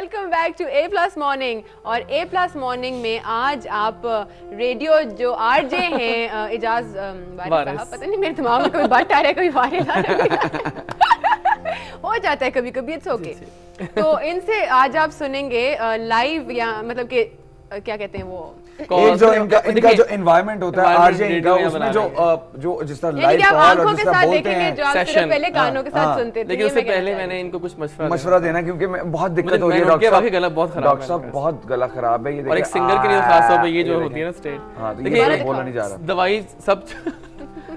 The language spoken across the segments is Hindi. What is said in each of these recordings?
Welcome back to A plus morning. और ए प्लस मॉर्निंग में आज आप रेडियो जो आरजे हैं इजाज वारिस साहब, पता नहीं मेरे दिमाग में कोई बट आ रहा है कोई वारिस आ रहा है हो जाता है कभी कभी, इट्स ओके। तो इनसे आज आप सुनेंगे लाइव या मतलब कि क्या कहते हैं वो एक जो इनका जो एनवायरनमेंट होता है आरजे इनका, उसमें जो जिस तरह लाइव कॉल और जिस तरह बोलते हैं सेशन पहले कानों के साथ सुनते थे। लेकिन उससे पहले मैंने इनको कुछ मशवरा देना क्योंकि बहुत दिक्कत हो रही है डॉक्टर साहब, गला बहुत खराब है, डॉक्टर साहब बहुत गला खराब है ये। और एक सिंगर के लिए खास तौर पे ये जो होती है ना स्टेट, हां देखिए बोलना नहीं जा रहा, दवाई सब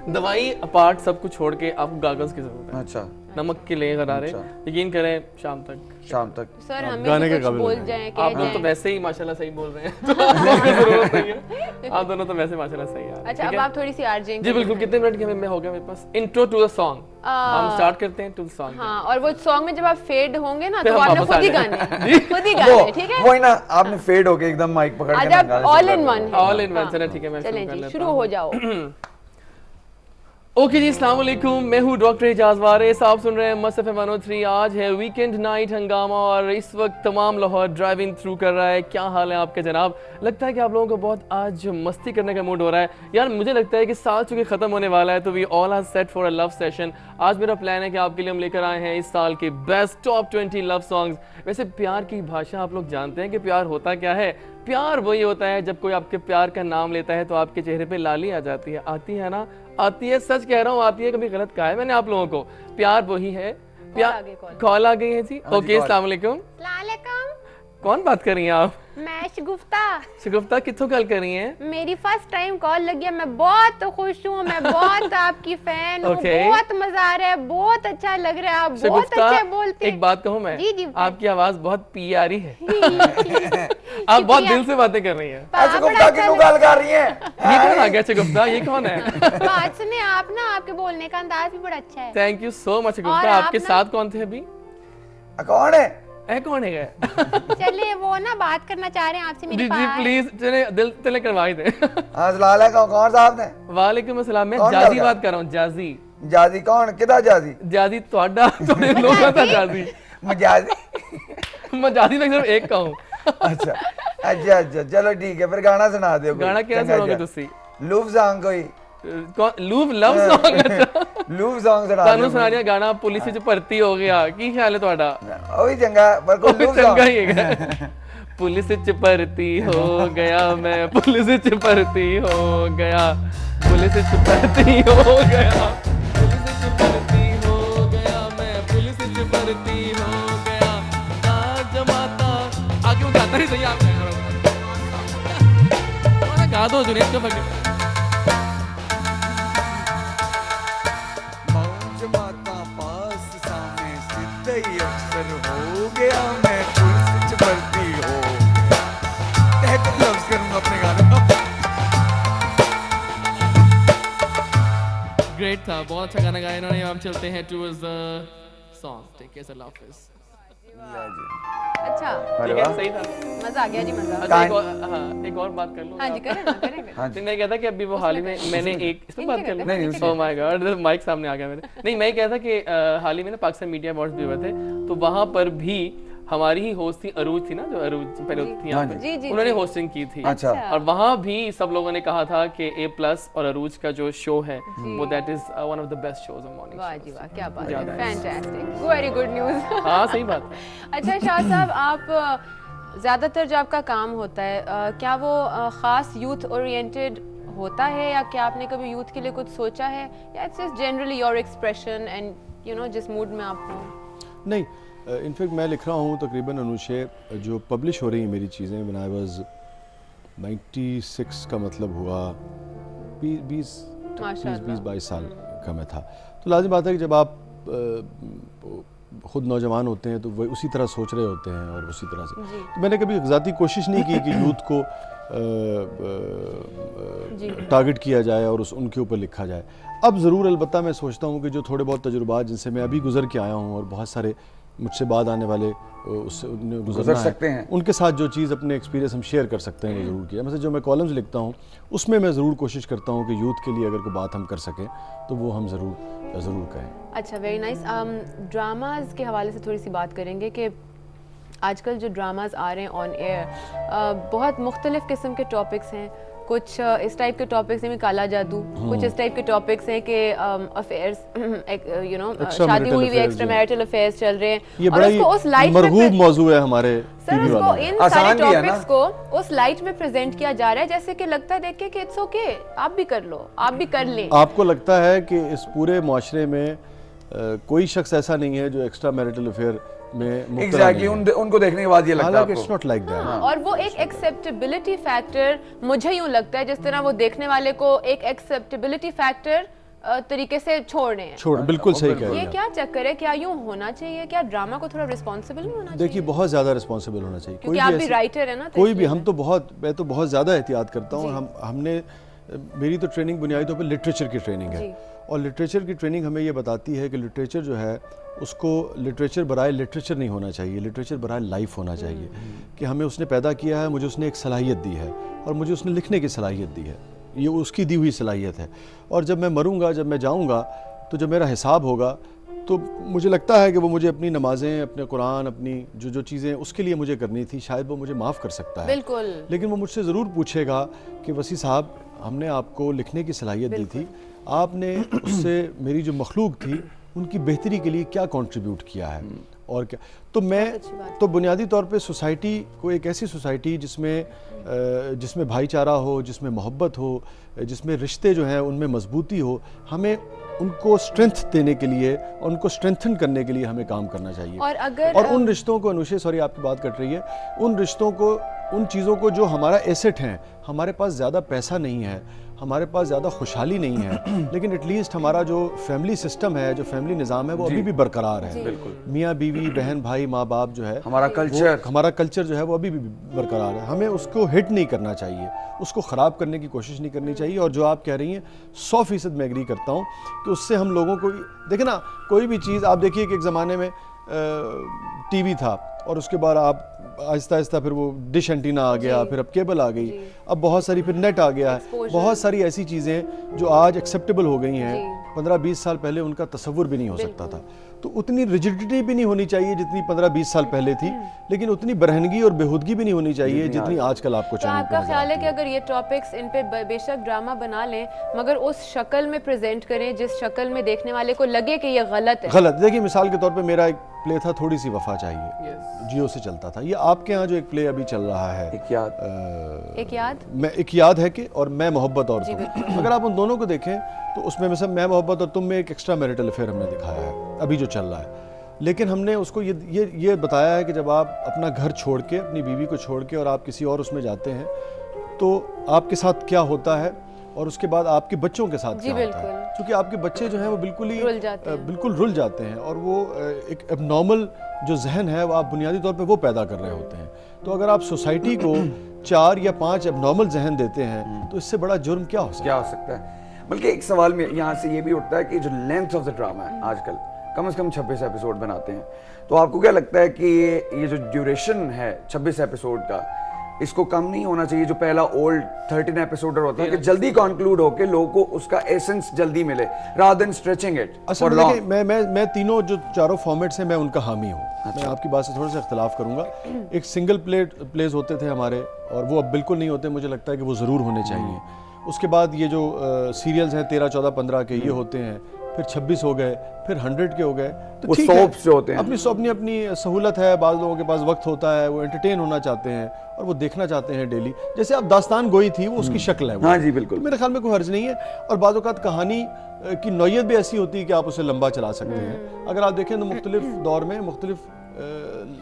दवाई अपार्ट सब कुछ छोड़ के आपको गागल्स की जरूरत है। अच्छा नमक के लिए गरारे यकीन करें शाम तक सर हमें कुछ बोल जाएं आप लोग तो वैसे ही माशाल्लाह सही बोल रहे हैं तो आपको जरूरत नहीं है, आप दोनों तो वैसे माशाल्लाह सही है। अच्छा अब आप थोड़ी सी आरजे जी बिल्कुल, कितने मिनट के में हो गया मेरे पास इंट्रो टू द सॉन्ग, हम स्टार्ट करते हैं टू द सॉन्ग। हां और वो सॉन्ग में जब आप फेड होंगे ना तो आपने खुद ही गाने ठीक है, वो ही ना आपने फेड होके एकदम माइक पकड़ के गाना ऑल इन वन चलो ठीक है मैं चलें जी शुरू हो जाओ। ओके जी, अस्सलाम वालेकुम, मैं हूँ डॉक्टर एजाज वारिस, आप सुन रहे हैं मस्त एफएम 103। आज है वीकेंड नाइट हंगामा और इस वक्त तमाम लाहौर ड्राइविंग थ्रू कर रहा है। क्या हाल है आपके जनाब? लगता है कि आप लोगों को बहुत आज मस्ती करने का मूड हो रहा है यार। मुझे लगता है कि साल चूंकि ख़त्म होने वाला है तो we all are set for a love session. आज मेरा प्लान है कि आपके लिए हम लेकर आए हैं इस साल के बेस्ट टॉप 20 लव सॉन्ग्स। वैसे प्यार की भाषा आप लोग जानते हैं कि प्यार होता क्या है? प्यार वही होता है जब कोई आपके प्यार का नाम लेता है तो आपके चेहरे पे लाली आ जाती है, आती है ना, आती है, सच कह रहा हूँ आती है, कभी गलत कहा है मैंने आप लोगों को? प्यार वही है। प्यार कॉल आ गई है जी। ओके अस्सलाम वालेकुम। कौन बात कर रही हैं आप? मैं शगुफ्ता कित्थों कॉल कर रही हैं? मेरी फर्स्ट टाइम कॉल लगी है, मैं बहुत खुश हूँ, मैं बहुत आपकी फैन हूँ, बहुत मजा आ रहा है, बहुत अच्छा लग रहा है, आप बहुत अच्छे बोलते हैं। एक बात कहूँ मैं, जी, आपकी आवाज बहुत प्यारी है आप बहुत दिल से बातें कर रही हैं। शगुफ्ता की कॉल कर रही हैं? ये कौन आ गया शगुफ्ता? ये कौन है? बात सुने आप ना, आपके बोलने का अंदाज भी बड़ा अच्छा है। थैंक यू सो मच शगुफ्ता। आपके साथ कौन थे अभी? कौन है? कौन है? चलिए वो ना बात करना चाह रहे हैं आपसे मेरे पास। जी प्लीज चले दिल चले करवाई दे। हां सलाम है, कौन साहब ने? वालेकुम अस्सलाम, मैं जाजी बात कर रहा हूं। जाजी कौन? किदा जाजी? जाजी तोड़ा थोड़े लोगों का जाजी मजाजी मैं सिर्फ एक का हूं। अच्छा चलो ठीक है, फिर गाना सुना दो। गाना क्या सुनाओगे तुसी? लूव सॉन्ग कोई Louvre love song Louvre song सुना तानू सुना दिया गाना पुलिस विच भर्ती हो गया। की ख्याल है ਤੁਹਾਡਾ? ओही चंगा पर कोई लूव चंगा ही है। पुलिस विच भर्ती हो गया मैं, पुलिस विच भर्ती हो गया, पुलिस विच भर्ती हो गया, पुलिस विच भर्ती हो गया मैं, पुलिस विच भर्ती हो गया। आज माता आगे वो गाता नहीं सही आप गा दो जुनेद को पकड़। हो गया मैं पुलिस च भर्ती हो, कह के लफ्ज करूंगा अपने गाने में। ग्रेट था, बहुत अच्छा गाना गाया इन्होंने। हम चलते हैं towards the song. Take care, अल्लाह हाफिज। अच्छा ठीक है, सही था, मजा आ गया जी, मजा। अच्छा एक और बात कर लो। हाँ जी करें ना, करेंगे। हाँ जी। मैं कहता कि अभी वो हाल ही में मैंने एक इसमें बात कर ली। ओह माय गॉड, माइक सामने आ गया मेरे। नहीं मैं कहता कि हाल ही में ना पाकिस्तान मीडिया अवार्ड्स भी हुए थे, तो वहां पर भी हमारी ही होस्ट थी अरूज थी ना, जो अरूज पहले थी यहाँ पे, उन्होंने होस्टिंग की थी। अच्छा। और वहाँ भी सब लोगों ने कहा था कि ए प्लस और अरूज का जो शो है वो that is one of the best shows of morning. वाह जी वाह, क्या बात है, फैंटास्टिक, वेरी गुड न्यूज़। हाँ सही बात। अच्छा शाह साहब, आप ज़्यादातर जो आपका काम होता है क्या वो ख़ास यूथ ओरिएंटेड होता है, या क्या आपने कभी यूथ के लिए कुछ सोचा है, या it's just generally your expression and you know जिस मूड में आप हो? नहीं, इनफैक्ट मैं लिख रहा हूँ तकरीबन अनुशे जो पब्लिश हो रही हैं मेरी चीज़ें, व्हेन आई वाज 96 का मतलब हुआ 20-22 साल का मैं था। तो लाजिम बात है कि जब आप ख़ुद नौजवान होते हैं तो वही उसी तरह सोच रहे होते हैं और उसी तरह से। तो मैंने कभी ज़ाती कोशिश नहीं की कि यूथ को टारगेट किया जाए और उनके ऊपर लिखा जाए। अब ज़रूर अलबत्ता मैं सोचता हूँ कि जो थोड़े बहुत तजुर्बात जिनसे मैं अभी गुजर के आया हूँ और बहुत सारे मुझसे बाद आने वाले उससे गुजर सकते हैं, उनके साथ जो चीज़ अपने एक्सपीरियंस हम शेयर कर सकते हैं वो ज़रूर किया। मतलब जो मैं कॉलम्स लिखता हूँ उसमें मैं ज़रूर कोशिश करता हूँ कि यूथ के लिए अगर कोई बात हम कर सकें तो वो हम ज़रूर कहें। अच्छा वेरी नाइस। ड्रामाज के हवाले से थोड़ी सी बात करेंगे कि आजकल जो ड्रामाज आ रहे हैं ऑन एयर बहुत मुख्तलिफ किस्म के टॉपिक्स हैं। कुछ इस टाइप के टॉपिक्स हैं, काला जादू, कुछ इस टाइप के टॉपिक्स हैं कि अफेयर्स, यू नो, शादी हुई हुई एक्स्ट्रा मैरिटल अफेयर्स चल रहे हैं। ये बड़ा ही उस लाइट मरगूब मौजू है हमारे सर, उसको इन सारे टॉपिक्स को उस लाइट में प्रेजेंट किया जा रहा है जैसे कि लगता है देख के कि इट्स ओके, आप भी कर लो, आप भी कर लें। आपको लगता है कि इस पूरे माशरे में कोई शख्स ऐसा नहीं है जो एक्स्ट्रा मैरिटल अफेयर में एग्जैक्टली उनको देखने के बाद ये लगता है इट्स नॉट लाइक दैट। और वो एक एक्सेप्टेबिलिटी फैक्टर मुझे यूं लगता है जिस तरह वो देखने वाले को एक एक्सेप्टेबिलिटी फैक्टर तरीके से छोड़ रहे हैं। छोड़, बिल्कुल सही कह रहे हैं। ये क्या चक्कर है? क्या यूं होना चाहिए? क्या ड्रामा को थोड़ा रिस्पांसिबल नहीं होना चाहिए? देखिए, बहुत ज्यादा रिस्पांसिबल होना चाहिए। क्योंकि आप भी राइटर है ना, कोई भी, हम तो मैं तो बहुत ज्यादा एहतियात करता हूँ। हमने मेरी तो ट्रेनिंग बुनियादी तौर पर लिटरेचर की ट्रेनिंग है, और लिटरेचर की ट्रेनिंग हमें ये बताती है कि लिटरेचर जो है उसको लिटरेचर बराए लिटरेचर नहीं होना चाहिए, लिटरेचर बराए लाइफ होना चाहिए। कि हमें उसने पैदा किया है, मुझे उसने एक सलाहियत दी है, और मुझे उसने लिखने की सलाहियत दी है, ये उसकी दी हुई सलाहियत है। और जब मैं मरूंगा, जब मैं जाऊंगा, तो जब मेरा हिसाब होगा, तो मुझे लगता है कि वो मुझे अपनी नमाजें, अपने कुरान, अपनी जो चीज़ें उसके लिए मुझे करनी थी, शायद वो मुझे माफ़ कर सकता है। बिल्कुल। लेकिन वो मुझसे ज़रूर पूछेगा कि वसी साहब, हमने आपको लिखने की सलाहियत दी थी, आपने उससे मेरी जो मखलूक थी उनकी बेहतरी के लिए क्या कंट्रीब्यूट किया है और क्या। तो मैं तो बुनियादी तौर पे सोसाइटी को, एक ऐसी सोसाइटी जिसमें भाईचारा हो, जिसमें मोहब्बत हो, जिसमें रिश्ते जो हैं उनमें मजबूती हो, हमें उनको स्ट्रेंथ देने के लिए, उनको स्ट्रेंथन करने के लिए हमें काम करना चाहिए। और उन रिश्तों को, अनुषे सॉरी आपकी बात कट रही है, उन रिश्तों को, उन चीज़ों को जो हमारा एसेट हैं, हमारे पास ज़्यादा पैसा नहीं है, हमारे पास ज़्यादा खुशहाली नहीं है, लेकिन एटलीस्ट हमारा जो फैमिली सिस्टम है, जो फैमिली निज़ाम है, वो अभी भी बरकरार है। मियाँ बीवी, बहन भाई, माँ बाप जो है, हमारा कल्चर जो है वो अभी भी बरकरार है। हमें उसको हिट नहीं करना चाहिए, उसको ख़राब करने की कोशिश नहीं करनी चाहिए। और जो आप कह रही हैं 100% मैं एग्री करता हूँ कि उससे हम लोगों को, देखें ना, कोई भी चीज़ आप देखिए कि एक ज़माने में टीवी था, और उसके बाद आप आहिस्ता आहिस्ता फिर वो डिश एंटीना आ गया, फिर अब केबल आ गई, अब बहुत सारी, फिर नेट आ गया है, बहुत सारी ऐसी चीज़ें जो आज एक्सेप्टेबल हो गई हैं, 15-20 साल पहले उनका तसव्वुर भी नहीं हो सकता था। तो उतनी रिजिडिटी भी नहीं होनी चाहिए जितनी 15-20 साल पहले थी, लेकिन उतनी बरहनगी और बेहूदगी भी नहीं होनी चाहिए जितनी आजकल आपको चाहिए। तो आपका ख्याल है कि अगर ये टॉपिक्स, इन पे बेशक ड्रामा बना लें, मगर उस शक्ल में प्रेजेंट करें जिस शक्ल में देखने वाले को लगे कि ये गलत है। गलत, देखिए मिसाल के तौर पे मेरा एक प्ले था, थोड़ी सी वफा चाहिए, जियो से चलता था। ये आपके यहाँ जो एक प्ले अभी चल रहा है, एक याद है कि, और मैं मोहब्बत और तुम, अगर आप उन दोनों को देखें तो उसमें मैं मोहब्बत और तुम में एक एक्स्ट्रा मैरिटल अफेयर हमने दिखाया है अभी जो चल रहा है। लेकिन हमने उसको ये बताया है कि जब आप अपना घर छोड़ के, अपनी बीवी को छोड़ के, और आप किसी और उसमें जाते हैं, तो आपके साथ क्या होता है, और उसके बाद आपके बच्चों के साथ क्या होता है। क्योंकि आपके बच्चे जो हैं वो बिल्कुल रुल जाते हैं, और वो एक एबनॉर्मल जो जहन है वो आप बुनियादी तौर पे वो पैदा कर रहे होते हैं। तो अगर आप सोसाइटी को 4 या 5 एबनॉर्मल जहन देते हैं, तो इससे बड़ा जुर्म क्या हो सकता है। बल्कि एक सवाल में यहाँ से ये भी उठता है कि जो लेंथ ऑफ द ड्रामा है आजकल, कम से कम 26 एपिसोड बनाते हैं, तो आपको क्या लगता है कि ये जो ड्यूरेशन है 26 एपिसोड का, इसको कम नहीं होना चाहिए? जो पहला ओल्ड 13 एपिसोडर होता है कि जल्दी कंक्लूड होके लोगों को उसका एसेंस जल्दी मिले, rather than stretching it for long. मैं तीनों जो चारों फॉर्मेट्स हैं, मैं उनका हामी हूँ। मैं आपकी बात से थोड़ा सा इख्तिलाफ करूंगा। एक सिंगल प्लेज होते थे हमारे, और वो अब बिल्कुल नहीं होते। मुझे लगता है कि वो ज़रूर होने चाहिए। उसके बाद ये जो सीरियल्स हैं 13, 14, 15 के, ये होते हैं, फिर 26 हो गए, फिर 100 के हो गए, तो ठीक है, जो होते हैं अपनी सहूलत है। बाज़ लोगों के पास वक्त होता है, वो एंटरटेन होना चाहते हैं और वो देखना चाहते हैं डेली। जैसे अब दास्तान गोई थी, वो उसकी शक्ल है वो। हाँ जी, बिल्कुल। तो मेरे ख्याल में कोई हर्ज नहीं है। और बाज़ औक़ात कहानी की नौयत भी ऐसी होती है कि आप उसे लंबा चला सकते हैं। अगर आप देखें तो मुख्तलिफ दौर में मुख्तलिफ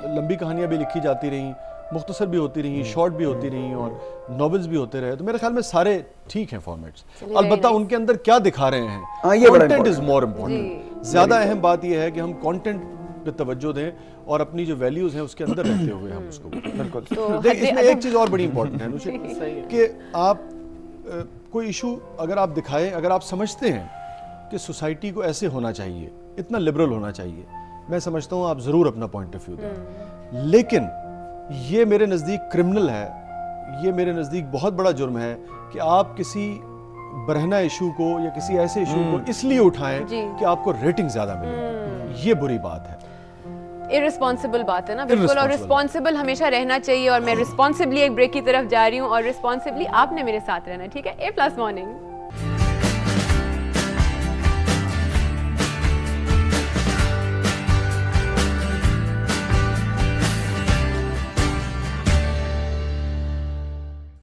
लंबी कहानियाँ भी लिखी जाती रहीं, मुख्तसर भी होती रही, शॉर्ट भी होती रही, और नॉवेल्स भी होते रहे। तो मेरे ख्याल में सारे ठीक हैं फॉर्मेट्स, अलबत्ता उनके अंदर क्या दिखा रहे हैं, कंटेंट इज मोर इम्पोर्टेंट। ज्यादा अहम बात यह है कि हम कंटेंट पे तवज्जो दें और अपनी जो वैल्यूज हैं उसके अंदर रहते हुए हम उसको बिल्कुल। इसमें एक चीज और बड़ी इंपॉर्टेंट है कि आप कोई इशू अगर आप दिखाएं, अगर आप समझते हैं कि सोसाइटी को ऐसे होना चाहिए, इतना लिबरल होना चाहिए, मैं समझता हूँ आप जरूर अपना पॉइंट ऑफ व्यू दें। लेकिन ये मेरे नज़दीक क्रिमिनल है, ये मेरे नज़दीक बहुत बड़ा जुर्म है कि आप किसी बरहना इशू को या किसी ऐसे इशू को इसलिए उठाएं कि आपको रेटिंग ज़्यादा मिले। ये बुरी बात है। इररिस्पॉन्सिबल बात है ना, बिल्कुल। और रिस्पॉन्सिबल हमेशा रहना चाहिए, और मैं रिस्पॉन्सिबली एक ब्रेक की तरफ जा रही हूँ, और रिस्पॉन्सिबली आपने मेरे साथ रहना, ठीक है। A+ morning.